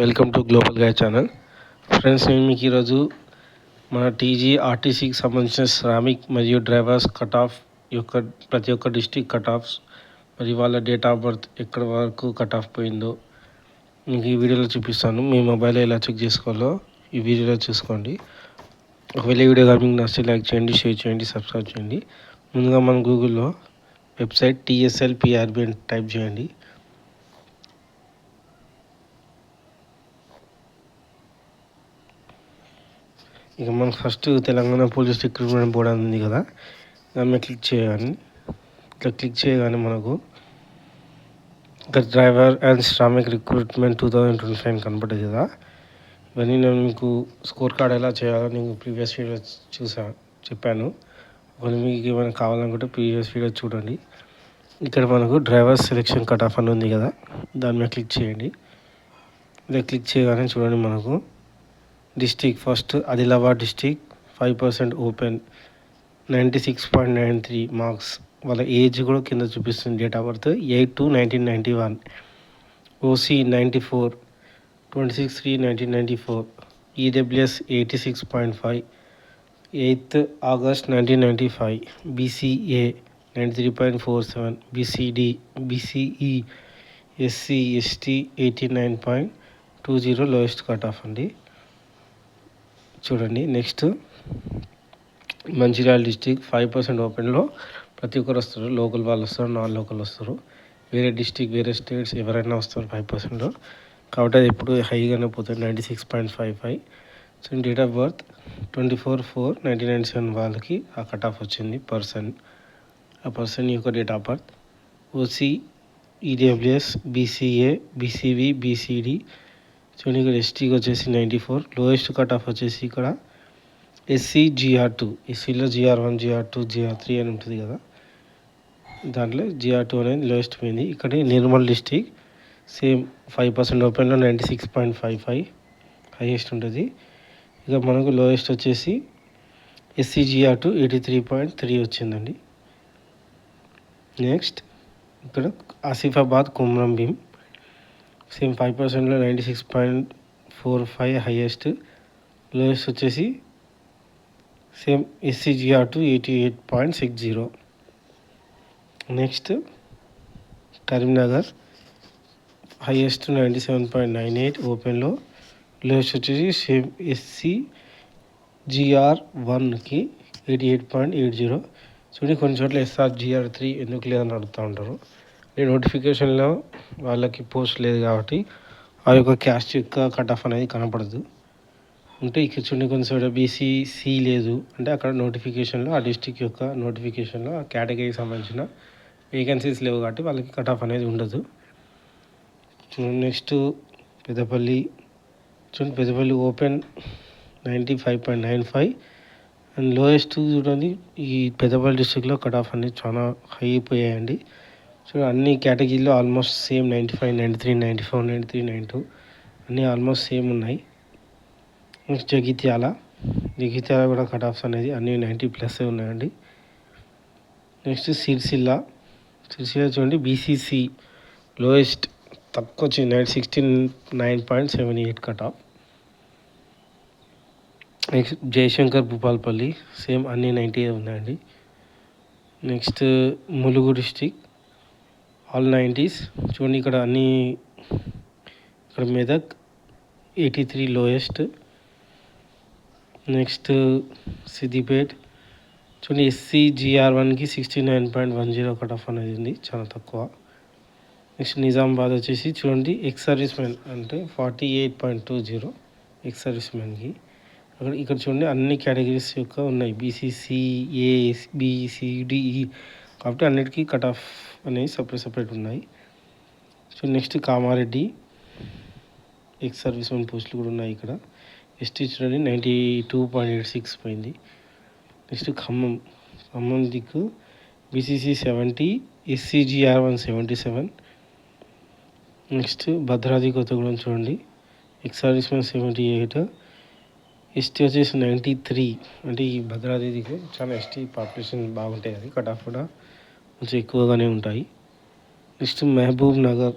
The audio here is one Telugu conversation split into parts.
Welcome to global guide channel. Friends, నేను మీకు ఈరోజు మన టీజీ ఆర్టీసీకి సంబంధించిన శ్రామిక్ మరియు డ్రైవర్స్ కట్ ఆఫ్ యొక్క ప్రతి ఒక్క డిస్టిక్ కట్ ఆఫ్స్ మరియు వాళ్ళ డేట్ ఆఫ్ బర్త్ ఎక్కడ వరకు కట్ ఆఫ్ పోయిందో మీకు ఈ వీడియోలో చూపిస్తాను. మీ మొబైల్లో ఎలా చెక్ చేసుకోవాలో ఈ వీడియోలో చూసుకోండి. ఒకవేళ ఈ వీడియో మీకు నచ్చితే లైక్ చేయండి, షేర్ చేయండి, సబ్స్క్రైబ్ చేయండి. ముందుగా మన గూగుల్లో వెబ్సైట్ TSLPRB అని టైప్ చేయండి. ఇక మనకు first Telangana police recruitment board అని ఉంది కదా, దాని మీద క్లిక్ చేయాలి. ఇట్లా క్లిక్ చేయగానే మనకు the driver and Shramik recruitment 2025 కనపడుతుంది కదా. ఇవన్నీ నేను మీకు స్కోర్ కార్డ్ ఎలా చేయాలో నేను ప్రీవియస్ వీడియో చెప్పాను. ఒకవేళ మీకు ఏమైనా కావాలనుకుంటే ప్రీవియస్ వీడియో చూడండి. ఇక్కడ మనకు డ్రైవర్ సెలెక్షన్ కట్ ఆఫ్ అని ఉంది కదా, దాని మీద క్లిక్ చేయండి. ఇలా క్లిక్ చేయగానే చూడండి, మనకు district first Adilabad district 5% open, 96.93 marks. వాళ్ళ ఏజ్ కూడా కింద చూపిస్తుంది, date of birth 8/2/1991, OC 94, 26/3/1994, EWS 86.5, 8th August 1995, BCA 93.47, BCE SC ST 89.20 lowest cut off అండి. చూడండి, నెక్స్ట్ మంచిర్యాల డిస్టిక్ 5% ఓపెన్లో ప్రతి ఒక్కరు వస్తారు. లోకల్ వాళ్ళు వస్తారు, నాన్ లోకల్ వస్తారు, వేరే డిస్టిక్ వేరే స్టేట్స్ ఎవరైనా వస్తారు 5%లో. కాబట్టి అది ఎప్పుడు హైగానే పోతుంది, 96.55. సో డేట్ ఆఫ్ బర్త్ 24/4/1997 వాళ్ళకి ఆ కట్ ఆఫ్ వచ్చింది ఆ పర్సన్ యొక్క date of birth. OC, EWS, BCA, BCB, BCD. చూడండి, ఇక్కడ ఎస్టీకి వచ్చేసి 94, లోయెస్ట్ కట్ ఆఫ్ వచ్చేసి ఇక్కడ SC GR2. ఎస్సీలో GR1, GR2, GR3 అని ఉంటుంది కదా, దాంట్లో GR2 అనేది లోయెస్ట్ పోయింది. ఇక్కడ నిర్మల్ డిస్టిక్ సేమ్ 5% ఓపెన్లో 96.55 హైయెస్ట్ ఉంటుంది. ఇక మనకు లోయెస్ట్ వచ్చేసి SC GR2 83.3 వచ్చిందండి. నెక్స్ట్ ఇక్కడ ఆసిఫాబాద్ కుమ్రం భీం సేమ్ 5%లో 96.45 హైయెస్ట్. లోయెస్ట్ వచ్చేసి same SC GR2 88.60. Next Karimnagar highest 97.98 ఓపెన్లో, లోయెస్ట్ వచ్చేసి సేమ్ SC GR1కి 88.80. చూడండి, కొన్ని చోట్ల SR/GR3 ఎందుకు లేదని అడుగుతూ ఉంటారు. ఈ నోటిఫికేషన్లో వాళ్ళకి పోస్ట్ లేదు కాబట్టి ఆ యొక్క క్యాస్ట్ యొక్క కట్ ఆఫ్ అనేది కనపడదు. అంటే ఇక్కడ చూడండి, కొన్ని చోట్ల BCC లేదు అంటే అక్కడ నోటిఫికేషన్లో ఆ డిస్టిక్ యొక్క నోటిఫికేషన్లో ఆ కేటగిరీకి సంబంధించిన వేకెన్సీస్ లేవు కాబట్టి వాళ్ళకి కట్ ఆఫ్ అనేది ఉండదు. చూడండి, నెక్స్ట్ పెద్దపల్లి. చూడండి, పెద్దపల్లి ఓపెన్ 95.95 అండ్ లోయెస్ట్. చూడండి, ఈ పెద్దపల్లి డిస్టిక్లో కట్ ఆఫ్ అనేది చాలా హై అయిపోయాయండి. సో అన్ని కేటగిరీలో ఆల్మోస్ట్ సేమ్ 95, 93, 94, 93, 92 అన్నీ ఆల్మోస్ట్ సేమ్ ఉన్నాయి. నెక్స్ట్ జగిత్యాల కూడా కట్ ఆఫ్స్ అనేది అన్నీ 90+ ఉన్నాయండి. నెక్స్ట్ సిరిసిల్ల చూడండి, BCC లోయెస్ట్ తక్కువ వచ్చింది, 69.78 cut off. Next Jayashankar Bhupalpally same అన్నీ 90 ఉన్నాయండి. Next Mulugu district all 90s. చూడండి, ఇక్కడ అన్నీ ఇక్కడ మెదక్ 83 లోయెస్ట్. నెక్స్ట్ సిద్దిపేట్ చూడండి, SC GR1కి 69.10 కట్ ఆఫ్ అనేది ఉంది, చాలా తక్కువ. నెక్స్ట్ నిజామాబాద్ వచ్చేసి చూడండి, ఎక్స్ సర్వీస్ మ్యాన్ అంటే 48.20 ఎక్స్ సర్వీస్ మ్యాన్కి. ఇక్కడ చూడండి, అన్ని కేటగిరీస్ యొక్క ఉన్నాయి, BCC, A, B, C, D, E కాబట్టి అన్నిటికీ కట్ ఆఫ్ అనేవి సపరేట్ ఉన్నాయి. So next Kamareddy ex service man పోస్టులు కూడా ఉన్నాయి ఇక్కడ. ST చూడండి 92.86 పోయింది. నెక్స్ట్ ఖమ్మం దిక్కు BCC 70, SC GR1 77. Next Bhadradri Kothagudem చూడండి, ఎక్స్ సర్వీస్ మ్యాన్ 78, ST వచ్చేసి 93. అంటే ఈ భద్రాద్రి దిక్కు చాలా ST పాపులేషన్ బాగుంటాయి, అది కట్ ఆఫ్ కూడా కొంచెం ఎక్కువగానే ఉంటాయి. నెక్స్ట్ మహబూబ్ నగర్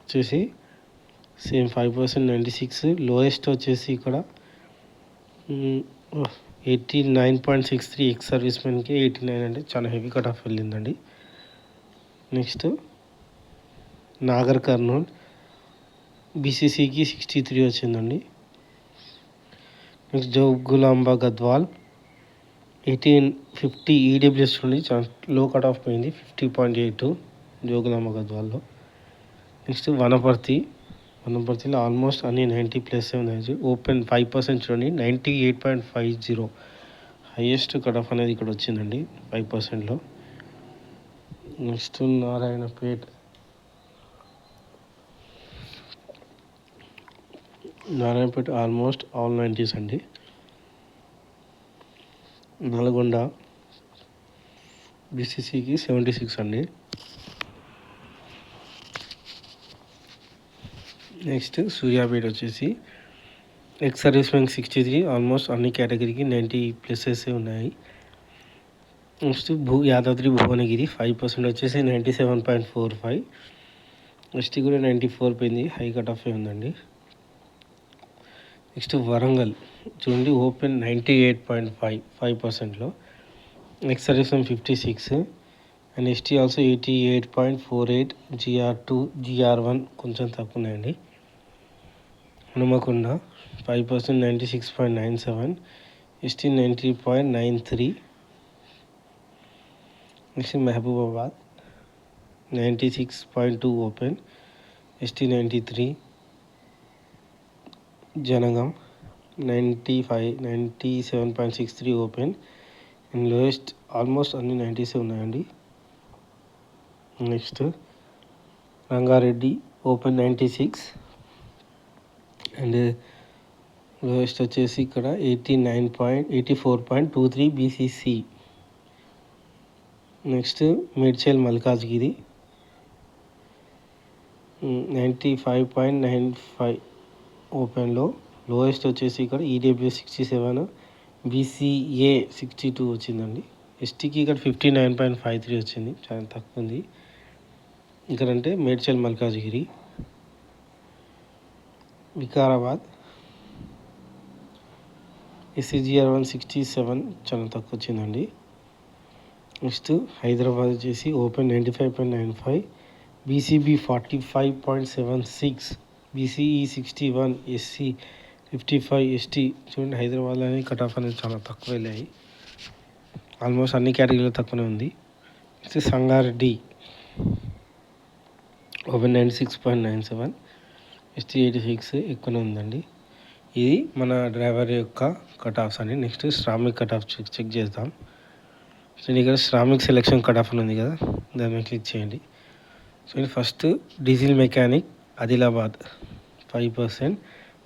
వచ్చేసి సేమ్ 5% 96. లోయెస్ట్ వచ్చేసి ఇక్కడ 89.63 ఎక్స్ సర్వీస్మెన్కి 89 అంటే చాలా హెవీ కట్ ఆఫ్ వెళ్ళిందండి. నెక్స్ట్ నాగర్ కర్నూల్ బీసీసీకి 63 వచ్చిందండి. నెక్స్ట్ జోగులాంబ గద్వాల్ 1850 ఈడబ్ల్యూఎస్ నుండి చాలా లో కట్ ఆఫ్ పోయింది, 50.82 జోగులాంబ గద్వాల్లో. నెక్స్ట్ వనపర్తిలో ఆల్మోస్ట్ అన్ని 90+ ఉన్నాయి. ఓపెన్ 5% చూడండి, 98.50 హైయెస్ట్ కట్ ఆఫ్ అనేది ఇక్కడ వచ్చిందండి 5%లో. Next Narayanpet almost all 90s అండి. నల్గొండ బీసీసీకి 76 అండి. నెక్స్ట్ సూర్యాపేట వచ్చేసి ఎక్స్ సర్వీస్మెన్ 63, ఆల్మోస్ట్ అన్ని కేటగిరీకి 90+ ఉన్నాయి. నెక్స్ట్ యాదాద్రి భువనగిరి 5% వచ్చేసి 97.45. ఎస్టీ కూడా 94 పోయింది, హై కట్ ఆఫ్ ఉందండి. నెక్స్ట్ వరంగల్ చూడండి, ఓపెన్ 98.5%లో, ex servicemen 56 and ST also 88.48. GR2 GR1 కొంచెం తక్కువ ఉన్నాయండి. Hanumakonda 5% 96.97, ST 90.93. Next Mahabubabad 96.2 open, ST 93. Jangaon 97.63 open and lowest almost అన్ని 90s ఉన్నాయండి. Next Rangareddy open 96 and lowest వచ్చేసి ఇక్కడ 84.23 బీసీసీ. నెక్స్ట్ మేడ్చల్ మల్కాజ్గిరి 95.95 ఓపెన్లో, లోయెస్ట్ వచ్చేసి ఇక్కడ ఈడబ్ల్యూ 67, బీసీఏ 62 వచ్చిందండి. ఎస్టీకి ఇక్కడ 59.53 వచ్చింది, చాలా తక్కువ ఉంది ఇక్కడ అంటే మేడ్చల్ మల్కాజ్గిరి. వికారాబాద్ SCGR1 67 చాలా తక్కువ వచ్చిందండి. నెక్స్ట్ హైదరాబాద్ వచ్చేసి open 95.95, BCB 45.76, BCE 61, SC 55, ST చూడండి హైదరాబాద్లోనే కట్ ఆఫ్ అనేది చాలా తక్కువ వెళ్ళాయి, ఆల్మోస్ట్ అన్ని కేటగిరీలో తక్కువనే ఉంది. నెక్స్ట్ సంగారెడ్డి ఓపెన్ 96.97, ఎస్టీ 86 ఎక్కువనే ఉందండి. ఇది మన డ్రైవర్ యొక్క కట్ ఆఫ్స్ అండి. Next Shramik cut off check చేద్దాం. సో ఇక్కడ శ్రామిక్ సెలెక్షన్ కట్ ఆఫ్ ఉంది కదా, దాని మీద క్లిక్ చేయండి. So first diesel mechanic Adilabad 5%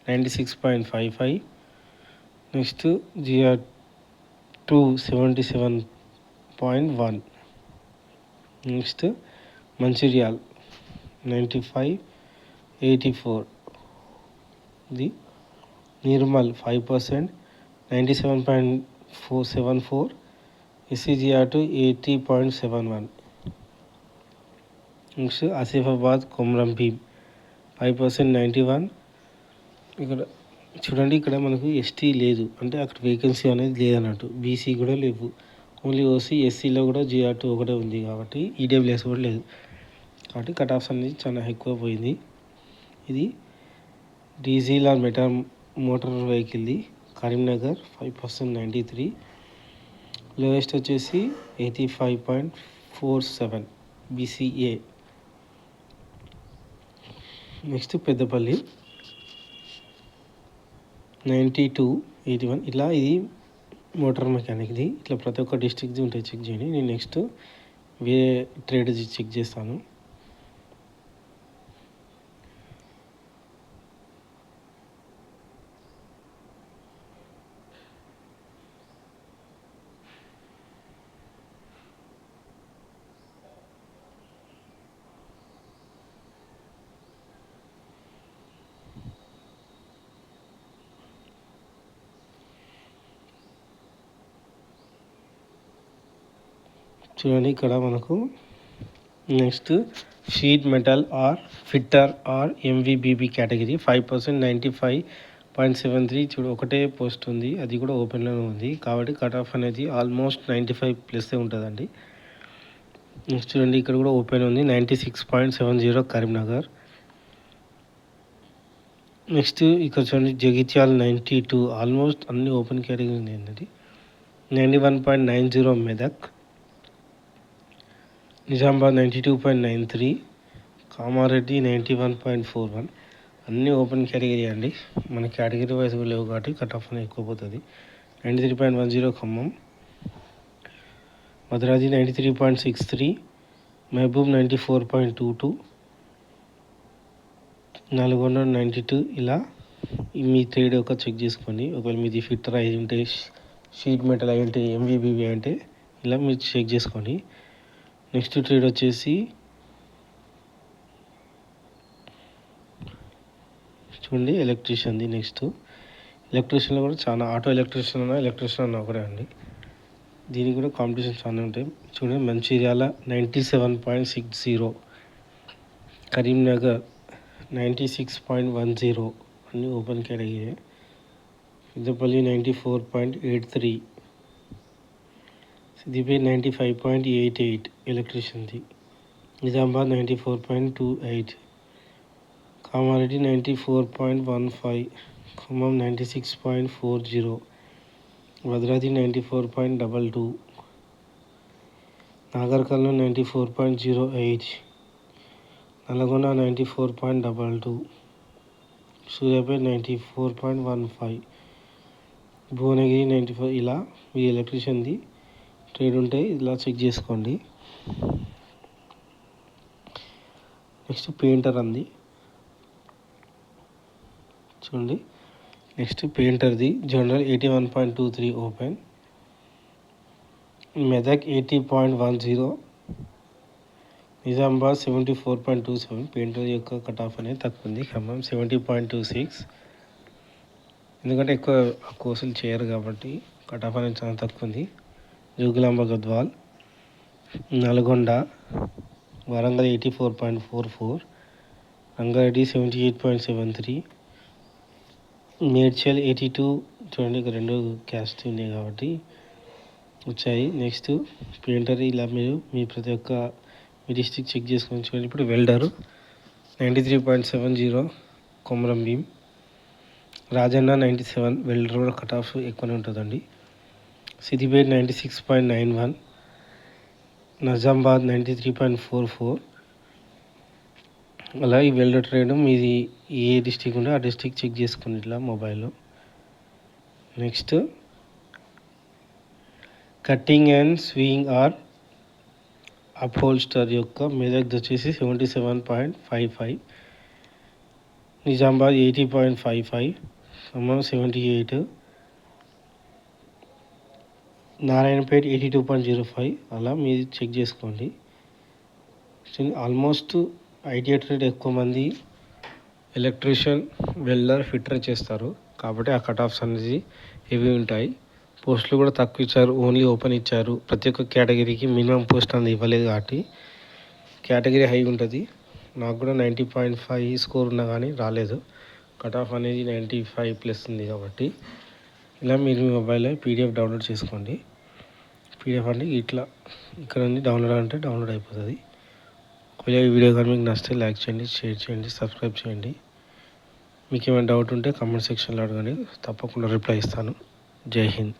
96.55. Next GR2 77.1. Next Mancherial 95.84. ఇది నిర్మల్ 5% 97.474, SCGR2 80.71. నెక్స్ట్ ఆసిఫాబాద్ కొమ్రం భీం 5% 91. ఇక్కడ చూడండి, ఇక్కడ మనకు ఎస్టీ లేదు అంటే అక్కడ వేకెన్సీ అనేది లేదన్నట్టు, బీసీ కూడా లేవు, ఓన్లీ ఓసీ. ఎస్సీలో కూడా GR2 ఒకటే ఉంది కాబట్టి ఈడబ్ల్యూఎస్ కూడా లేదు, కాబట్టి కట్ ఆఫ్స్ అనేది చాలా ఎక్కువ పోయింది. ఇది డీజిల్ ఆర్ మోటార్ వెహికల్ది కరీంనగర్ 5% 93, లోయెస్ట్ వచ్చేసి 85.47 బీసీఏ. నెక్స్ట్ పెద్దపల్లి 92.81. ఇలా ఇది మోటార్ మెకానిక్ది, ఇట్లా ప్రతి ఒక్క డిస్ట్రిక్ట్ది ఉంటాయి, చెక్ చేయండి. నేను నెక్స్ట్ వేరే ట్రేడ్ చెక్ చేస్తాను. చూడండి ఇక్కడ మనకు next sheet metal or fitter or MVBB category 5% 95.73 చూడు ఒకటే పోస్ట్ ఉంది, అది కూడా ఓపెన్లోనే ఉంది కాబట్టి కట్ ఆఫ్ అనేది ఆల్మోస్ట్ 95+ ఉంటుందండి. నెక్స్ట్ చూడండి ఇక్కడ కూడా ఓపెన్ ఉంది 96.70 కరీంనగర్. నెక్స్ట్ ఇక్కడ చూడండి జగిత్యాల 92 ఆల్మోస్ట్ అన్ని ఓపెన్ కేటగిరీ ఉంది. 91.90 మెదక్. నిజామాబాద్ 92.93, కామారెడ్డి 91.41 అన్నీ ఓపెన్ కేటగిరీ అండి. మన కేటగిరీ వైజ్ లేవు కాబట్టి కట్ ఆఫ్ అనేది ఎక్కువ పోతుంది. 93.10 ఖమ్మం. భద్రాద్రి 93.63, మహబూబ్ 94.22, నల్గొండ 92. ఇలా మీ ట్రేడ్ ఒక చెక్ చేసుకోండి. ఒకవేళ మీది ఫిట్టర్ అయి ఉంటే, షీట్ మెటల్ అయి ఉంటే, ఎంవీబీబీ అంటే ఇలా మీరు చెక్ చేసుకోండి. నెక్స్ట్ ట్రేడ్ వచ్చేసి చూడండి ఎలక్ట్రీషియన్ది. నెక్స్ట్ ఎలక్ట్రీషియన్లో కూడా చాలా ఆటో ఎలక్ట్రీషియన్ అన్న ఒకటే అండి. దీనికి కూడా కాంపిటీషన్ చాలా ఉంటాయి. చూడండి మంచిర్యాల 97.60, కరీంనగర్ 96.10 అన్నీ ఓపెన్ కేటగిరీ. పెద్దపల్లి 94.83, సిద్దిపేట 95.88 ఎలక్ట్రీషియన్ది. నిజామాబాద్ 94.28, కామారెడ్డి 94.15, ఖమ్మం 96.40, భద్రాద్రి 94.22, నాగర్ కర్నూల్ 94.08, నల్గొండ 94.22, సూర్యాపేట 94.15, భువనగిరి 94. ఇలా మీ ఎలక్ట్రీషియన్ది ట్రేడ్ ఉంటే ఇలా చెక్ చేసుకోండి. నెక్స్ట్ పెయింటర్ అంది చూడండి. నెక్స్ట్ పెయింటర్ది general 81.23 open. Medak 80.10, Nizamabad 74.27. Painter యొక్క కట్ ఆఫ్ అనేది తక్కువ ఉంది. ఖమ్మం 70.26, ఎందుకంటే ఎక్కువ కోర్సులు చేయరు కాబట్టి కట్ ఆఫ్ అనేది చాలా తక్కువ ఉంది. జోగులాంబ గద్వాల్. నల్గొండ వరంగల్ 84.44, రంగారెడ్డి 78.73, మేడ్చల్ 82. చూడండి ఇక 2 క్యాస్ట్ ఉన్నాయి కాబట్టి వచ్చాయి. నెక్స్ట్ పెయింటర్ ఇలా మీరు మీ ప్రతి ఒక్క మీ డిస్ట్రిక్ట్ చెక్ చేసుకొని చూడండి. ఇప్పుడు వెల్డరు 93.70 కొమరం భీం. రాజన్న 97, వెల్డర్ కూడా కట్ ఆఫ్ ఎక్కువనే ఉంటుందండి. సిద్దిపేట 96.91, నిజామాబాద్ 93.44. అలా ఈ వెల్డర్ ట్రేడ్ మీది ఏ డిస్ట్రిక్ట్ ఉంటే ఆ డిస్ట్రిక్ట్ చెక్ చేసుకోండి ఇట్లా మొబైల్లో. Next cutting and sewing or upholster యొక్క మెదక్ వచ్చేసి 77.55, నిజామాబాద్ 80.55, ఖమ్మం 78, నారాయణపేట 82.05. అలా మీరు చెక్ చేసుకోండి. ఆల్మోస్ట్ ఐటీఐ ట్రేడ్ ఎక్కువ మంది ఎలక్ట్రీషియన్, వెల్డర్, ఫిట్టర్ చేస్తారు కాబట్టి ఆ కట్ ఆఫ్స్ అనేది హెవీ ఉంటాయి. పోస్టులు కూడా తక్కువ ఇచ్చారు, ఓన్లీ ఓపెన్ ఇచ్చారు. ప్రతి ఒక్క కేటగిరీకి మినిమం పోస్ట్ అనేది ఇవ్వలేదు కాబట్టి కేటగిరీ హై ఉంటుంది. నాకు కూడా 90.5 స్కోర్ ఉన్నా కానీ రాలేదు. కట్ ఆఫ్ అనేది 95+ ఉంది కాబట్టి ఇలా మీరు మీ మొబైల్లో పీడిఎఫ్ డౌన్లోడ్ చేసుకోండి. పీడిఎఫ్ అంటే ఇట్లా ఇక్కడ ఉంది, డౌన్లోడ్ అంటే డౌన్లోడ్ అయిపోతుంది. ఒకవేళ ఈ వీడియో కానీ మీకు నచ్చితే లైక్ చేయండి, షేర్ చేయండి, సబ్స్క్రైబ్ చేయండి. మీకు ఏమైనా డౌట్ ఉంటే కామెంట్ సెక్షన్లో అడగండి, తప్పకుండా రిప్లై ఇస్తాను. జై హింద్.